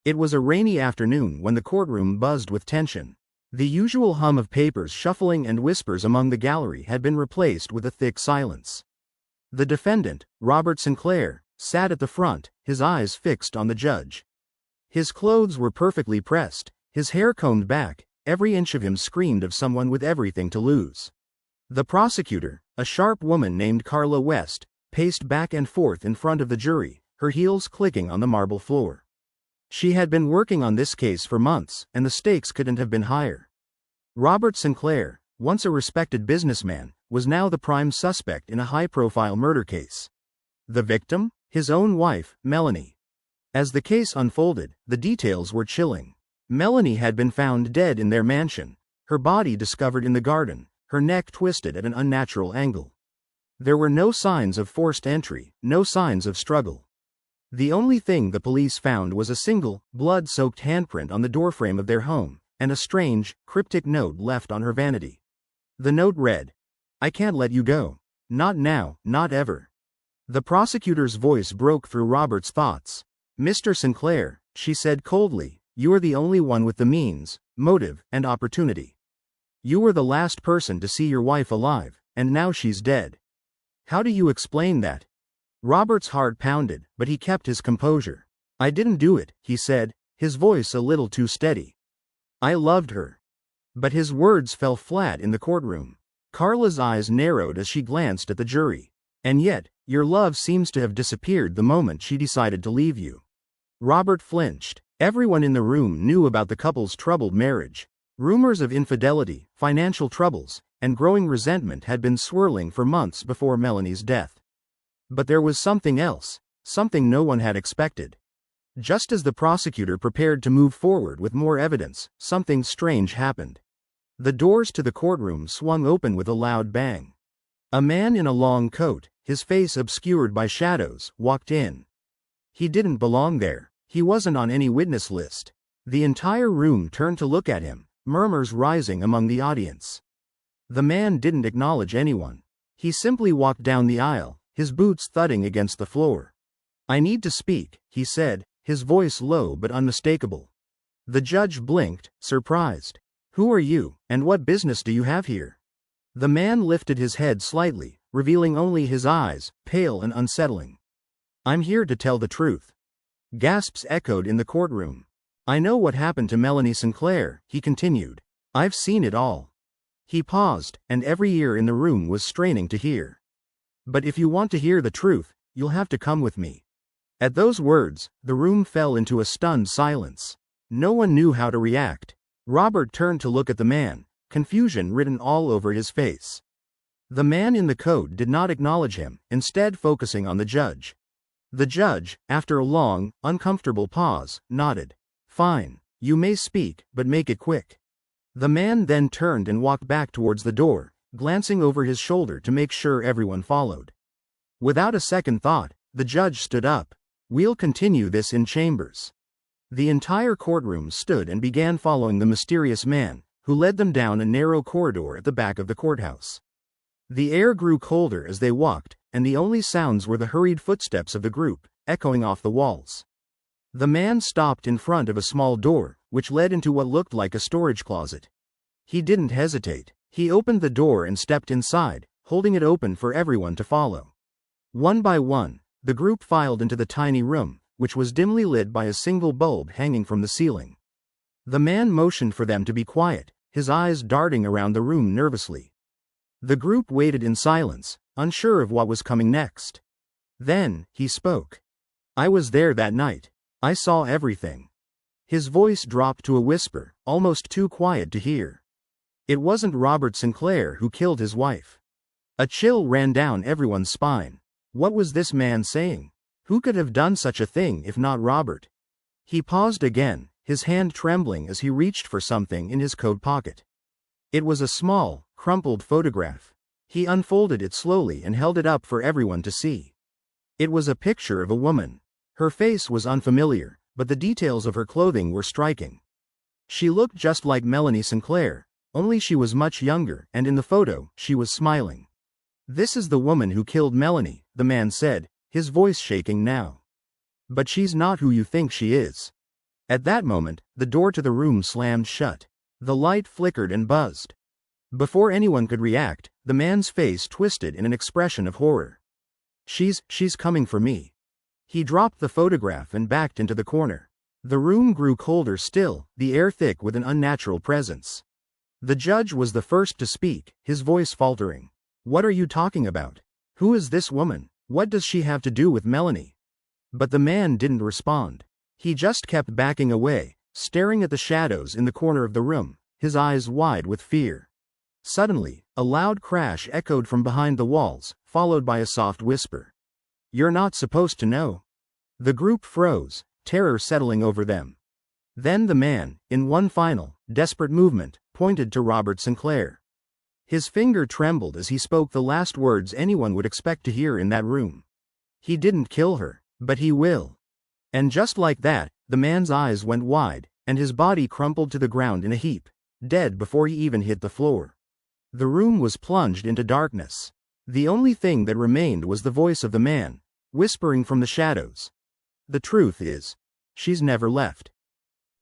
It was a rainy afternoon when the courtroom buzzed with tension. The usual hum of papers shuffling and whispers among the gallery had been replaced with a thick silence. The defendant, Robert Sinclair, sat at the front, his eyes fixed on the judge. His clothes were perfectly pressed, his hair combed back, every inch of him screamed of someone with everything to lose. The prosecutor, a sharp woman named Carla West, paced back and forth in front of the jury, her heels clicking on the marble floor. She had been working on this case for months, and the stakes couldn't have been higher. Robert Sinclair, once a respected businessman, was now the prime suspect in a high-profile murder case. The victim? His own wife, Melanie. As the case unfolded, the details were chilling. Melanie had been found dead in their mansion, her body discovered in the garden, her neck twisted at an unnatural angle. There were no signs of forced entry, no signs of struggle. The only thing the police found was a single, blood-soaked handprint on the doorframe of their home, and a strange, cryptic note left on her vanity. The note read, "I can't let you go. Not now, not ever." The prosecutor's voice broke through Robert's thoughts. "Mr. Sinclair," she said coldly, "you are the only one with the means, motive, and opportunity. You were the last person to see your wife alive, and now she's dead. How do you explain that?" Robert's heart pounded, but he kept his composure. "I didn't do it," he said, his voice a little too steady. "I loved her." But his words fell flat in the courtroom. Carla's eyes narrowed as she glanced at the jury. "And yet, your love seems to have disappeared the moment she decided to leave you." Robert flinched. Everyone in the room knew about the couple's troubled marriage. Rumors of infidelity, financial troubles, and growing resentment had been swirling for months before Melanie's death. But there was something else, something no one had expected. Just as the prosecutor prepared to move forward with more evidence, something strange happened. The doors to the courtroom swung open with a loud bang. A man in a long coat, his face obscured by shadows, walked in. He didn't belong there. He wasn't on any witness list. The entire room turned to look at him, murmurs rising among the audience. The man didn't acknowledge anyone. He simply walked down the aisle, his boots thudding against the floor. "I need to speak," he said, his voice low but unmistakable. The judge blinked, surprised. "Who are you, and what business do you have here?" The man lifted his head slightly, revealing only his eyes, pale and unsettling. "I'm here to tell the truth." Gasps echoed in the courtroom. "I know what happened to Melanie Sinclair," he continued. "I've seen it all." He paused, and every ear in the room was straining to hear. "But if you want to hear the truth, you'll have to come with me." At those words, the room fell into a stunned silence. No one knew how to react. Robert turned to look at the man, confusion written all over his face. The man in the coat did not acknowledge him, instead focusing on the judge. The judge, after a long, uncomfortable pause, nodded. "Fine. You may speak, but make it quick." The man then turned and walked back towards the door, glancing over his shoulder to make sure everyone followed. Without a second thought, the judge stood up. "We'll continue this in chambers." The entire courtroom stood and began following the mysterious man, who led them down a narrow corridor at the back of the courthouse. The air grew colder as they walked, and the only sounds were the hurried footsteps of the group, echoing off the walls. The man stopped in front of a small door, which led into what looked like a storage closet. He didn't hesitate. He opened the door and stepped inside, holding it open for everyone to follow. One by one, the group filed into the tiny room, which was dimly lit by a single bulb hanging from the ceiling. The man motioned for them to be quiet, his eyes darting around the room nervously. The group waited in silence, unsure of what was coming next. Then, he spoke. "I was there that night. I saw everything." His voice dropped to a whisper, almost too quiet to hear. It wasn't Robert Sinclair who killed his wife. A chill ran down everyone's spine. What was this man saying? Who could have done such a thing if not Robert? He paused again, his hand trembling as he reached for something in his coat pocket. It was a small, crumpled photograph. He unfolded it slowly and held it up for everyone to see. It was a picture of a woman. Her face was unfamiliar, but the details of her clothing were striking. She looked just like Melanie Sinclair, only she was much younger, and in the photo, she was smiling. "This is the woman who killed Melanie," the man said, his voice shaking now. "But she's not who you think she is." At that moment, the door to the room slammed shut. The light flickered and buzzed. Before anyone could react, the man's face twisted in an expression of horror. She's coming for me." He dropped the photograph and backed into the corner. The room grew colder still, the air thick with an unnatural presence. The judge was the first to speak, his voice faltering. "What are you talking about? Who is this woman? What does she have to do with Melanie?" But the man didn't respond. He just kept backing away, staring at the shadows in the corner of the room, his eyes wide with fear. Suddenly, a loud crash echoed from behind the walls, followed by a soft whisper. "You're not supposed to know." The group froze, terror settling over them. Then the man, in one final, desperate movement, pointed to Robert Sinclair. His finger trembled as he spoke the last words anyone would expect to hear in that room. "He didn't kill her, but he will." And just like that, the man's eyes went wide, and his body crumpled to the ground in a heap, dead before he even hit the floor. The room was plunged into darkness. The only thing that remained was the voice of the man, whispering from the shadows. "The truth is, she's never left."